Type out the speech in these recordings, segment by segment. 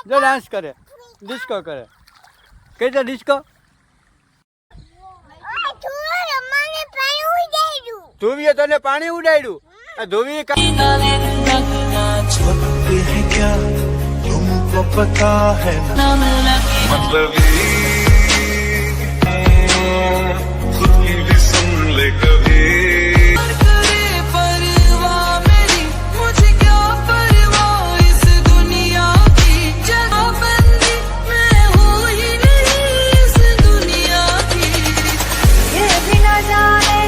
જો ડાન્સ કરે, ડિસ્કો કરે. કઈ રીતે ડિસ્કો? ધોવીએ તને પાણી ઉડાડ્યું. ધોવી तुमको पता है मतलब खुद की भी सुन ले कभी परवाह मेरी मुझे क्या परवाह इस दुनिया की जवाबंदी मैं हूँ ही नहीं इस दुनिया की ये भी न जाने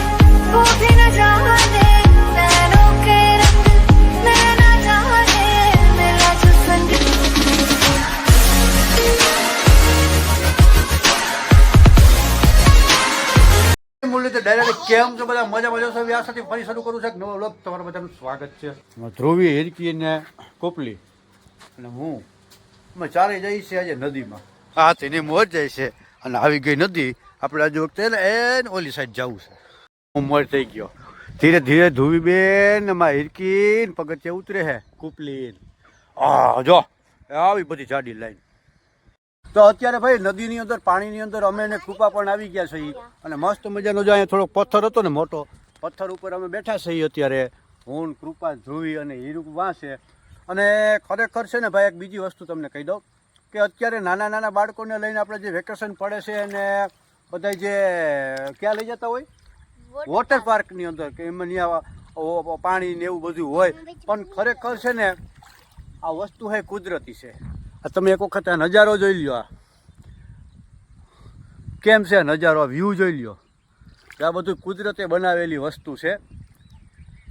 वो भी न जाने नैनों के रंग मैं न जाने मेरा जो संग ડાયરેક્ટ કેમ છો બધા? મજા મજા છો? આ સાથે ફરી શરૂ કરું છું એક નવો વ્લોગ. તમારું બધાનું સ્વાગત છે. ધ્રુવી, હિરકી ને કોપલી અને હું અમે ચારે જઈએ છીએ આજે નદીમાં. હા તેની મોજ જાય છે અને આવી ગઈ નદી. આપણે આજે વખતે એને ઓલી સાઈડ જવું છે. હું મોજ થઈ ગયો. ધીરે ધીરે ધ્રુવી બેન એમાં હિરકી પગથિયે ઉતરે છે. કોપલી જો આવી બધી જાડી લાઈન. તો અત્યારે ભાઈ નદીની અંદર પાણીની અંદર અમે એને કૃપા પણ આવી ગયા છીએ અને મસ્ત મજાનો જો અહીંયા થોડોક પથ્થર હતો ને, મોટો પથ્થર ઉપર અમે બેઠા છીએ અત્યારે. હું, કૃપા, ધ્રુવી અને હીરું વાંસે. અને ખરેખર છે ને ભાઈ, એક બીજી વસ્તુ તમને કહી દઉં કે અત્યારે નાના નાના બાળકોને લઈને આપણે જે વેકેશન પડે છે અને બધા જે ક્યાં લઈ જતા હોય વોટર પાર્કની અંદર કે એમાં ત્યાં પાણી ને એવું બધું હોય, પણ ખરેખર છે ને આ વસ્તુ છે કુદરતી છે. તમે એક વખત આ નજારો જોઈ લ્યો. આ કેમ છે નજારો? આ વ્યૂ જોઈ લ્યો. આ બધું કુદરતે બનાવેલી વસ્તુ છે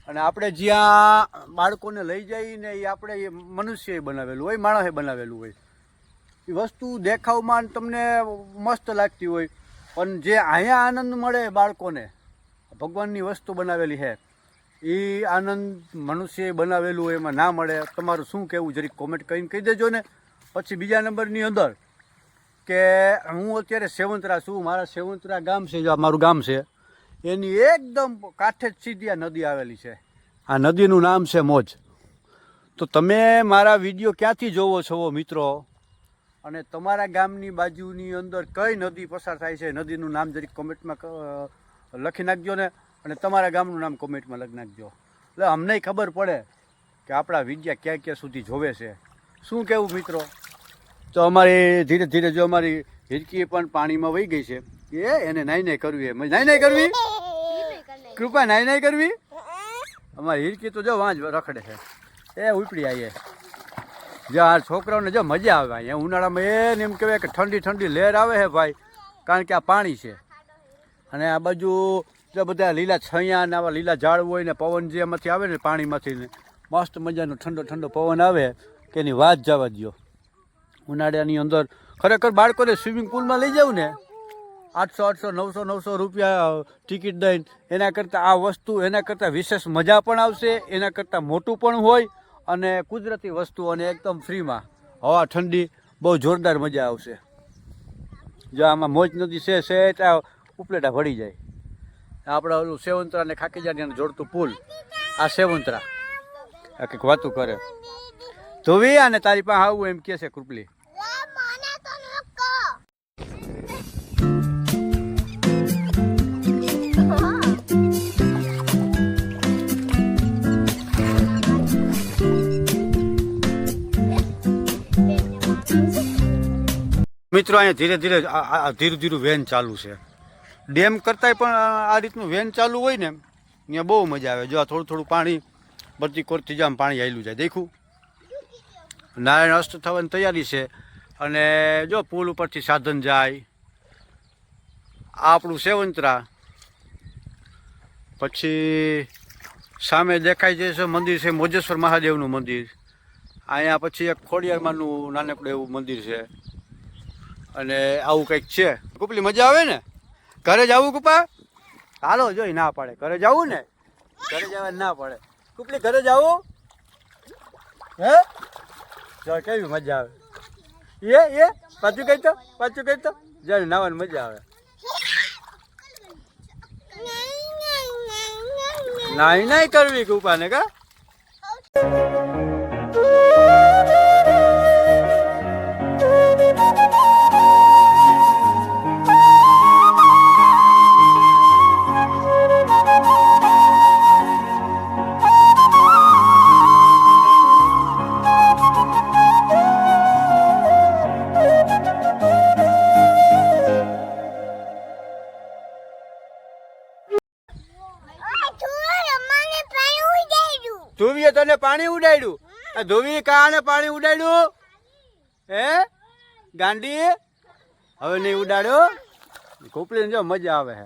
અને આપણે જ્યાં બાળકોને લઈ જઈને એ આપણે મનુષ્યએ બનાવેલું હોય, માણસે બનાવેલું હોય. એ વસ્તુ દેખાવમાં તમને મસ્ત લાગતી હોય, પણ જે અહીંયા આનંદ મળે બાળકોને, ભગવાનની વસ્તુ બનાવેલી છે, એ આનંદ મનુષ્યએ બનાવેલું હોય એમાં ના મળે. તમારું શું કહેવું જરીક કોમેન્ટ કરીને કહી દેજો ને. પછી બીજા નંબરની અંદર કે હું અત્યારે સેવંતરા છું. મારા સેવંતરા ગામ છે, જો મારું ગામ છે, એની એકદમ કાંઠે જ સીધી આ નદી આવેલી છે. આ નદીનું નામ છે મોજ. તો તમે મારા વિડીયો ક્યાંથી જોવો છો મિત્રો? અને તમારા ગામની બાજુની અંદર કઈ નદી પસાર થાય છે, નદીનું નામ જરીક કોમેન્ટમાં લખી નાખજો ને. અને તમારા ગામનું નામ કોમેન્ટમાં લખી નાખજો, એટલે અમને ખબર પડે કે આપણા વિડીયા ક્યાં ક્યાં સુધી જોવે છે. શું કહેવું મિત્રો? તો અમારી ધીરે ધીરે જો અમારી હિરકી પણ પાણીમાં વહી ગઈ છે. એને નાઈ નાઈ કરવી, નાઈ નાઈ કરવી, કૃપા નાઈ નાઈ કરવી. અમારી હિરકી તો જો વાંચ રખડે છે. એ ઉપડી આવીએ જો આ છોકરાઓને જો મજા આવે. અહીંયા ઉનાળામાં એને એમ કહેવાય કે ઠંડી ઠંડી લહેર આવે છે ભાઈ, કારણ કે આ પાણી છે. અને આ બાજુ જો બધા લીલા છૈયા ને આવા લીલા ઝાડ હોય ને પવન જે એમાંથી આવે ને પાણીમાંથી ને મસ્ત મજાનો ઠંડો ઠંડો પવન આવે કે એની વાત જવા દો. ઉનાળાની અંદર ખરેખર બાળકોને સ્વિમિંગ પુલમાં લઈ જાઉં ને 800 900 રૂપિયા ટિકિટ દઈને, એના કરતાં આ વસ્તુ એના કરતાં વિશેષ મજા પણ આવશે, એના કરતાં મોટું પણ હોય અને કુદરતી વસ્તુ અને એકદમ ફ્રીમાં હવા ઠંડી, બહુ જોરદાર મજા આવશે. જો આમાં મોજ નદી છે ત્યાં ઉપલેટા ભળી જાય. આપણે ઓલું સેવંતરા ને ખાકીજાને જોડતું પુલ, આ સેવંતરા આ કંઈક વાતું કરે. ધોવી અને તારી પાસે આવું એમ કે છે કૃપલી. મિત્રો અહીંયા ધીરે ધીરે ધીરું ધીરું વેન ચાલુ છે. ડેમ કરતાંય પણ આ રીતનું વેન ચાલુ હોય ને ત્યાં બહુ મજા આવે. જો આ થોડું થોડું પાણી બરતી કોરતી જામ પાણી આવેલું જાય. દેખું નારાયણ અસ્ત થવાની તૈયારી છે અને જો પુલ ઉપરથી સાધન જાય. આ આપણું સેવંતરા. પછી સામે દેખાય છે મંદિર છે મોજેશ્વર મહાદેવનું મંદિર. અહીંયા પછી એક ખોડિયારમાંનું નાનકડું એવું મંદિર છે અને આવું કંઈક છે. કુપલી મજા આવે ને? ઘરે જવું કુપા? હાલો જોઈ ના પાડે. ઘરે જવું ને? ઘરે જવા ના પડે. કુપલી ઘરે જવું? હે જો કેવી મજા આવે. પાછું કઈ તો જાય નાવાની મજા આવે. નાઈ નાઈ કરવી કુપાને કા. પાણી ઉડાડ્યું. ધોવી કાને પાણી ઉડાડ્યું હે ગાંડી? હવે નહીં ઉડાડ્યો. કુપલીને જો મજા આવે હે.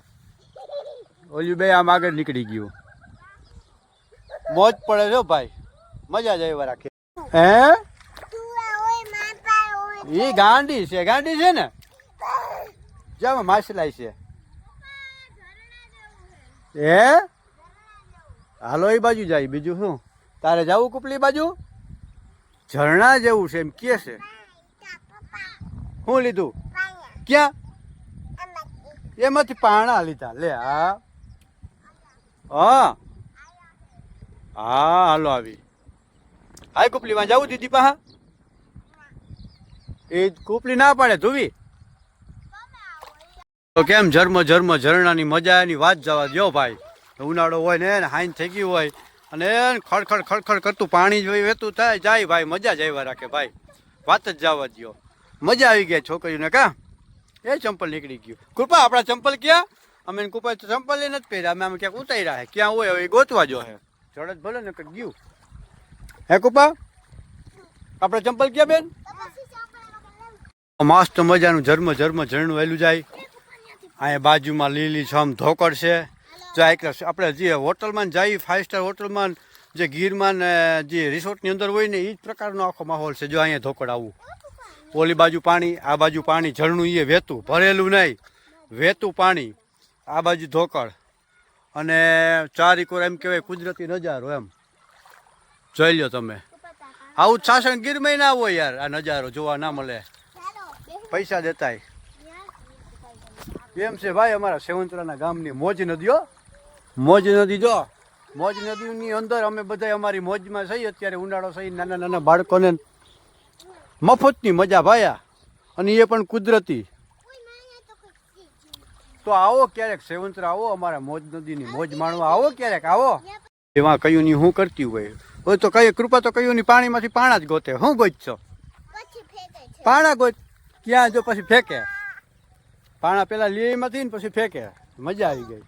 ઓલી બે આમ આગળ નીકળી ગયું. મોજ પડે છે ભાઈ, મજા જ આવ્યા રાખે. હે એ ગાંડી છે ને, જામાં માછલાઈ છે. હે હાલો એ બાજુ જાય. બીજું શું તારે જવું કુપલી બાજુ? ઝરણા જેવું છે એમ કે છે. શું લીધું? ક્યાં? એમાંથી પાણા લીધા. લે હા હા હા હાલો આવી. હાય કુપલીમાં જવું દીદી પા? એ કુપલી ના પાડે ધોવી. તો કેમ ઝરણાની મજા એની વાત જવા દો ભાઈ. ઉનાળો હોય ને હાઈન થઈ ગયું હોય અને ખડખડ કરતું પાણી જોઈ વહેતું થાય જાય ભાઈ, મજા જ આવ્યા રાખે ભાઈ. વાત જ જવા દો, મજા આવી ગઈ છોકરીઓને. કા એ ચંપલ નીકળી ગયું. કૃપા આપણા ચંપલ ક્યાં? અમે કૃપા ચંપલ નથી પહેર્યા, અમે ક્યાંક ઉતાર્યા હે. ક્યાં હોય હવે ગોતવા જો હે. જડત ભલે ને કંઈક ગયું હે. કૃપા આપણા ચંપલ ક્યાં બેન? મસ્ત મજાનું ઝરણું વહેલું જાય. અહીંયા બાજુમાં લીલી છમ ધોકડ છે. જો આપણે જે હોટલમાં જઈએ, 5 સ્ટાર હોટલમાં જે ગીરમાં ને જે રિસોર્ટની અંદર હોય ને એ જ પ્રકારનો આખો માહોલ છે. જો અહીંયા ધોકડ આવું, ઓલી બાજુ પાણી, આ બાજુ પાણી, ઝરણું એ વહેતું, ભરેલું નહીં, વહેતું પાણી, આ બાજુ ધોકડ અને ચારેકોર એમ કહેવાય કુદરતી નજારો. એમ જોઈ લો તમે. આવું સાસણ ગીરમાં ના હોય યાર, આ નજારો જોવા ના મળે, પૈસા દેતાય. એમ છે ભાઈ અમારા સેવંતરાના ગામની મોજ નદીઓ. મોજ નદી જો, મોજ નદીની અંદર અમે બધા અમારી મોજમાં છીએ. અત્યારે ઉનાળો સહી નાના નાના બાળકોને મફતની મજા ભાયા, અને એ પણ કુદરતી. તો આવો ક્યારેક સેવંતરા, આવો અમારા મોજ નદીની મોજ માણવા આવો ક્યારેક, આવો. એમાં કયું ની શું કરતી હોય તો કઈ કૃપા તો કયું ની પાણીમાંથી પાણા જ ગોતે. શું ગોતશો? પાણા ગોત. ક્યાં જો પછી ફેંકે પાણા, પેલા લીમાંથી ને પછી ફેંકે. મજા આવી ગઈ.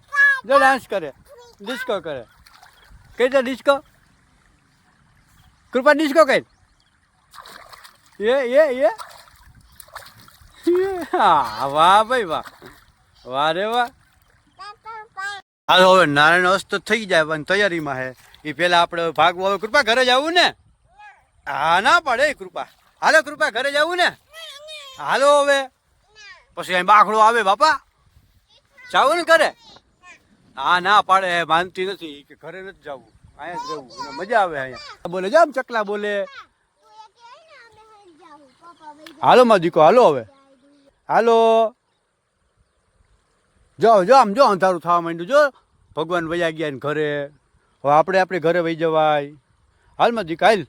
જો ડાન્સ કરે, ડિસ્કો કરે. કઈ દે ડિસ્કો? કૃપા ડિસ્કો કઈ? એ હા વાહ ભાઈ વાહ, વાહ રે વાહ. હાલો હવે નારાયણ અસ્ત થઈ જાય પણ તૈયારીમાં હે. એ પેલા આપણે ભાગવું. હવે કૃપા ઘરે જવું ને? હા ના પડે કૃપા. હાલો કૃપા ઘરે જવું ને? હાલો હવે પછી અહીં બાખડો આવે બાપા, જાવું ને ઘરે? હા ના પાડે, માનતી નથી કે ઘરે નથી જવું, અહીંયા જ જવું, મજા આવે અહીંયા. બોલે જામ ચકલા બોલે. હાલો માં દીકો હાલો હવે, હાલો. જો આમ જો અંધારું થવા માંડ્યું. જો ભગવાન વયા ગયા ને ઘરે. હવે આપણે ઘરે વહી જવાય. હાલ માં દીકા હાલ.